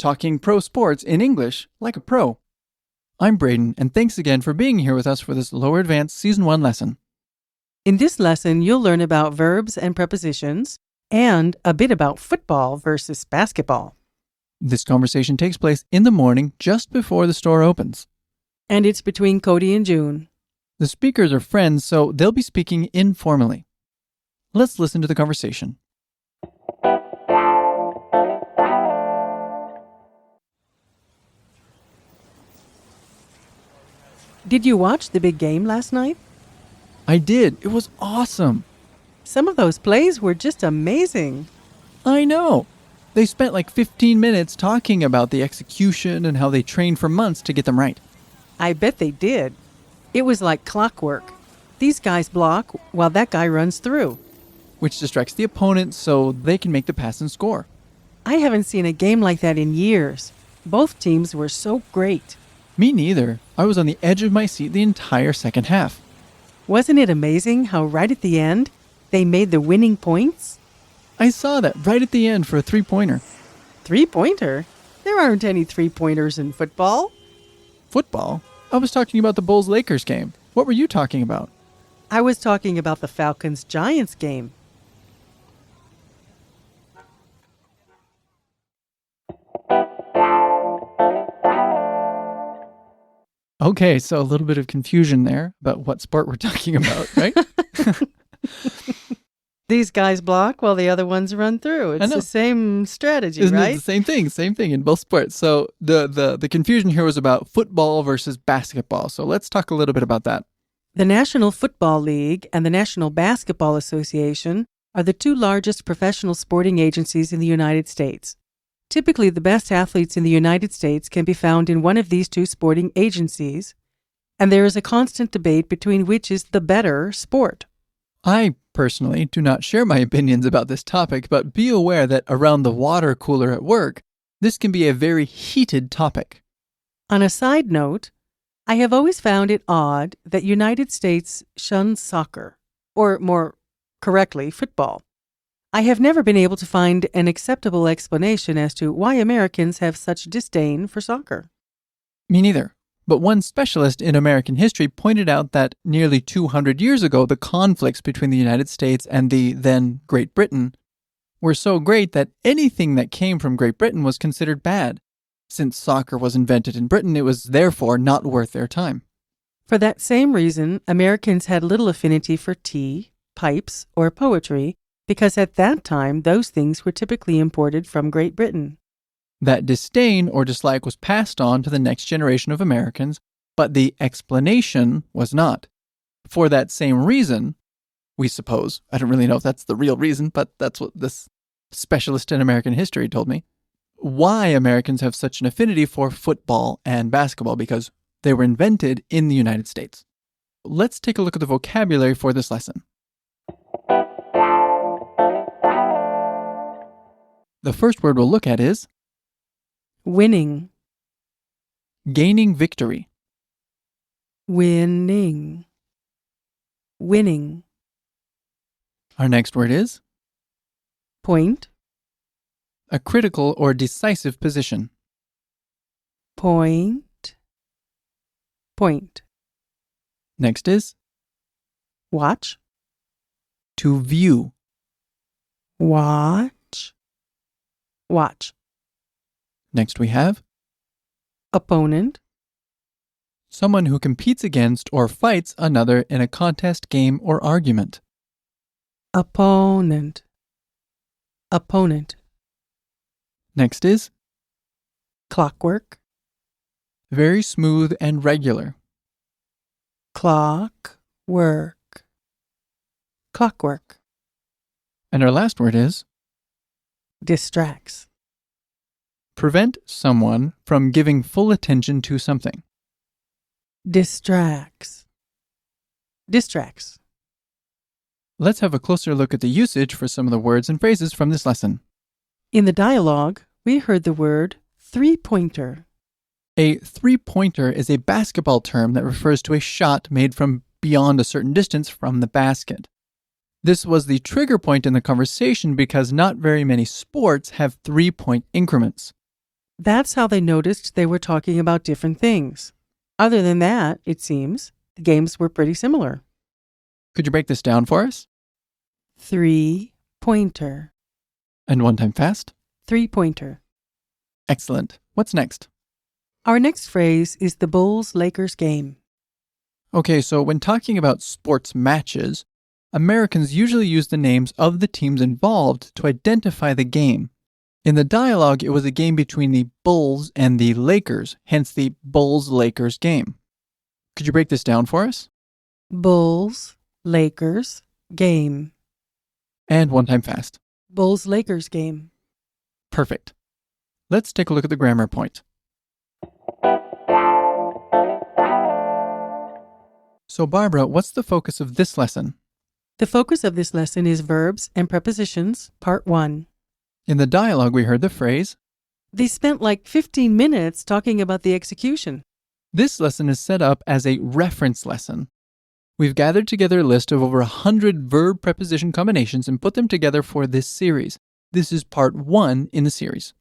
talking pro sports in English like a pro. I'm Braden, and thanks again for being here with us for this Lower Advanced Season 1 lesson. In this lesson, you'll learn about verbs and prepositions and a bit about football versus basketball. This conversation takes place in the morning just before the store opens. And it's between Cody and June. The speakers are friends, so they'll be speaking informally. Let's listen to the conversation. Did you watch the big game last night? I did. It was awesome. Some of those plays were just amazing. I know. They spent like 15 minutes talking about the execution and how they trained for months to get them right. I bet they did. It was like clockwork. These guys block while that guy runs through. Which distracts the opponent so they can make the pass and score. I haven't seen a game like that in years. Both teams were so great. Me neither. I was on the edge of my seat the entire second half. Wasn't it amazing how right at the end, they made the winning points? I saw that right at the end for a three-pointer. Three-pointer? There aren't any three-pointers in football. Football? I was talking about the Bulls-Lakers game. What were you talking about? I was talking about the Falcons-Giants game. Okay, so a little bit of confusion there about what sport we're talking about, right? These guys block while the other ones run through. It's the same strategy, Isn't right? it the same thing in both sports. So the confusion here was about football versus basketball. So let's talk a little bit about that. The National Football League and the National Basketball Association are the two largest professional sporting agencies in the United States. Typically, the best athletes in the United States can be found in one of these two sporting agencies, and there is a constant debate between which is the better sport. I personally do not share my opinions about this topic, but be aware that around the water cooler at work, this can be a very heated topic. On a side note, I have always found it odd that United States shuns soccer, or more correctly, football. I have never been able to find an acceptable explanation as to why Americans have such disdain for soccer. Me neither. But one specialist in American history pointed out that nearly 200 years ago, the conflicts between the United States and the then Great Britain were so great that anything that came from Great Britain was considered bad. Since soccer was invented in Britain, it was therefore not worth their time. For that same reason, Americans had little affinity for tea, pipes, or poetry, because at that time, those things were typically imported from Great Britain. That disdain or dislike was passed on to the next generation of Americans, but the explanation was not. For that same reason, we suppose, I don't really know if that's the real reason, but that's what this specialist in American history told me, why Americans have such an affinity for football and basketball, because they were invented in the United States. Let's take a look at the vocabulary for this lesson. The first word we'll look at is winning, gaining victory. winning, winning. Our next word is Point, a critical or decisive position. point, point. Next is Watch, to view. watch, watch. Next we have Opponent, someone who competes against or fights another in a contest, game, or argument. opponent, opponent. Next is Clockwork, very smooth and regular. clock, work, clockwork. And our last word is Distracts, prevent someone from giving full attention to something. distracts, distracts. Let's have a closer look at the usage for some of the words and phrases from this lesson. In the dialogue, we heard the word three-pointer. A three-pointer is a basketball term that refers to a shot made from beyond a certain distance from the basket. This was the trigger point in the conversation because not very many sports have three-point increments. That's how they noticed they were talking about different things. Other than that, it seems, the games were pretty similar. Could you break this down for us? 3-pointer. And one time fast? 3-pointer. Excellent. What's next? Our next phrase is the Bulls-Lakers game. Okay, so when talking about sports matches, Americans usually use the names of the teams involved to identify the game. In the dialogue, it was a game between the Bulls and the Lakers, hence the Bulls-Lakers game. Could you break this down for us? Bulls-Lakers game. And one time fast. Bulls-Lakers game. Perfect. Let's take a look at the grammar point. So Barbara, what's the focus of this lesson? The focus of this lesson is verbs and prepositions, part 1. In the dialogue, we heard the phrase, They spent like 15 minutes talking about the execution. This lesson is set up as a reference lesson. We've gathered together a list of over 100 verb preposition combinations and put them together for this series. This is part 1 in the series.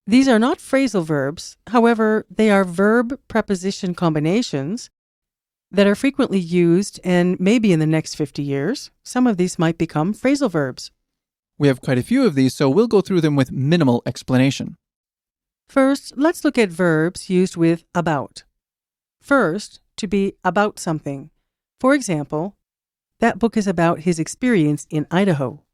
These are not phrasal verbs. However, they are verb preposition combinations that are frequently used, and maybe in the next 50 years, some of these might become phrasal verbs. We have quite a few of these, so we'll go through them with minimal explanation. First, let's look at verbs used with about. First, to be about something. For example, that book is about his experience in Idaho.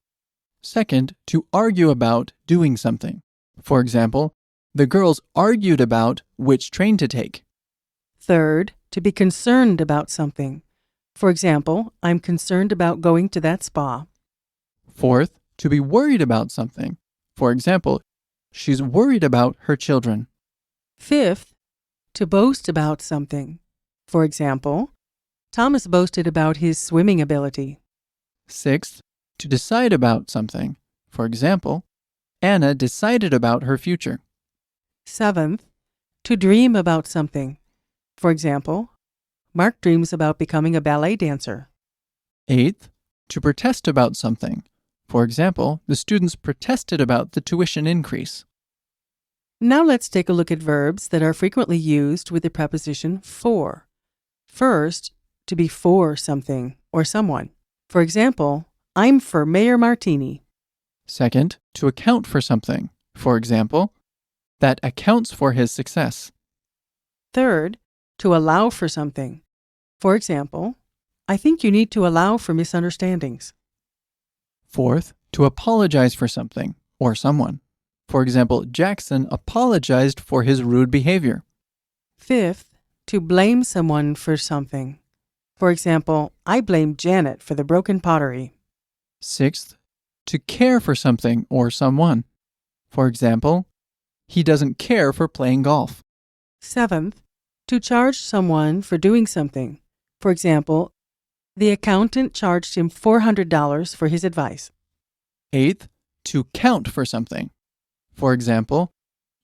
Second, to argue about doing something. For example, the girls argued about which train to take. Third, to be concerned about something. For example, I'm concerned about going to that spa. Fourth, to be worried about something. For example, she's worried about her children. Fifth, to boast about something. For example, Thomas boasted about his swimming ability. Sixth, to decide about something. For example, Anna decided about her future. Seventh, to dream about something. For example, Mark dreams about becoming a ballet dancer. Eighth, to protest about something. For example, the students protested about the tuition increase. Now let's take a look at verbs that are frequently used with the preposition for. First, to be for something or someone. For example, I'm for Mayor Martini. Second, to account for something. For example, that accounts for his success. Third, to allow for something. For example, I think you need to allow for misunderstandings. Fourth, to apologize for something or someone. For example, Jackson apologized for his rude behavior. Fifth, to blame someone for something. For example, I blame Janet for the broken pottery. Sixth, to care for something or someone. For example, he doesn't care for playing golf. Seventh, to charge someone for doing something. For example, the accountant charged him $400 for his advice. Eighth, to count for something. For example,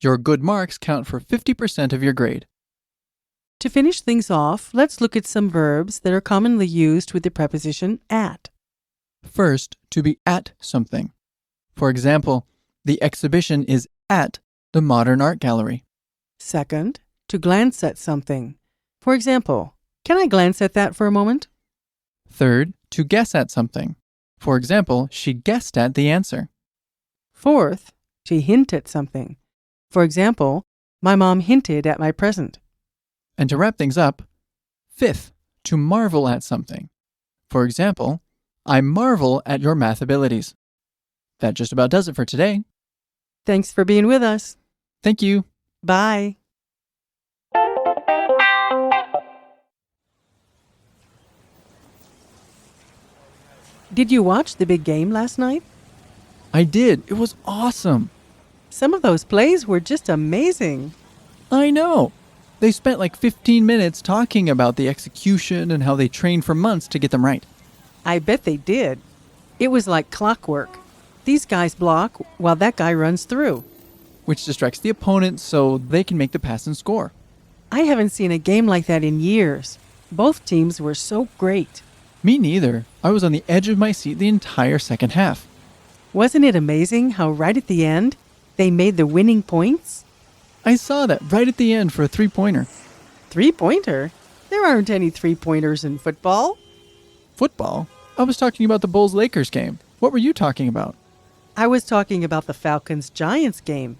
your good marks count for 50% of your grade. To finish things off, let's look at some verbs that are commonly used with the preposition at. First, to be at something. For example, the exhibition is at the Modern Art Gallery. Second, to glance at something. For example, can I glance at that for a moment? Third, to guess at something. For example, she guessed at the answer. Fourth, to hint at something. For example, my mom hinted at my present. And to wrap things up, fifth, to marvel at something. For example, I marvel at your math abilities. That just about does it for today. Thanks for being with us. Thank you. Bye. Did you watch the big game last night? I did. It was awesome. Some of those plays were just amazing. I know. They spent like 15 minutes talking about the execution and how they trained for months to get them right. I bet they did. It was like clockwork. These guys block while that guy runs through. Which distracts the opponent so they can make the pass and score. I haven't seen a game like that in years. Both teams were so great. Me neither. I was on the edge of my seat the entire second half. Wasn't it amazing how right at the end, they made the winning points? I saw that right at the end for a three-pointer. Three-pointer? There aren't any three-pointers in football. Football? I was talking about the Bulls-Lakers game. What were you talking about? I was talking about the Falcons-Giants game.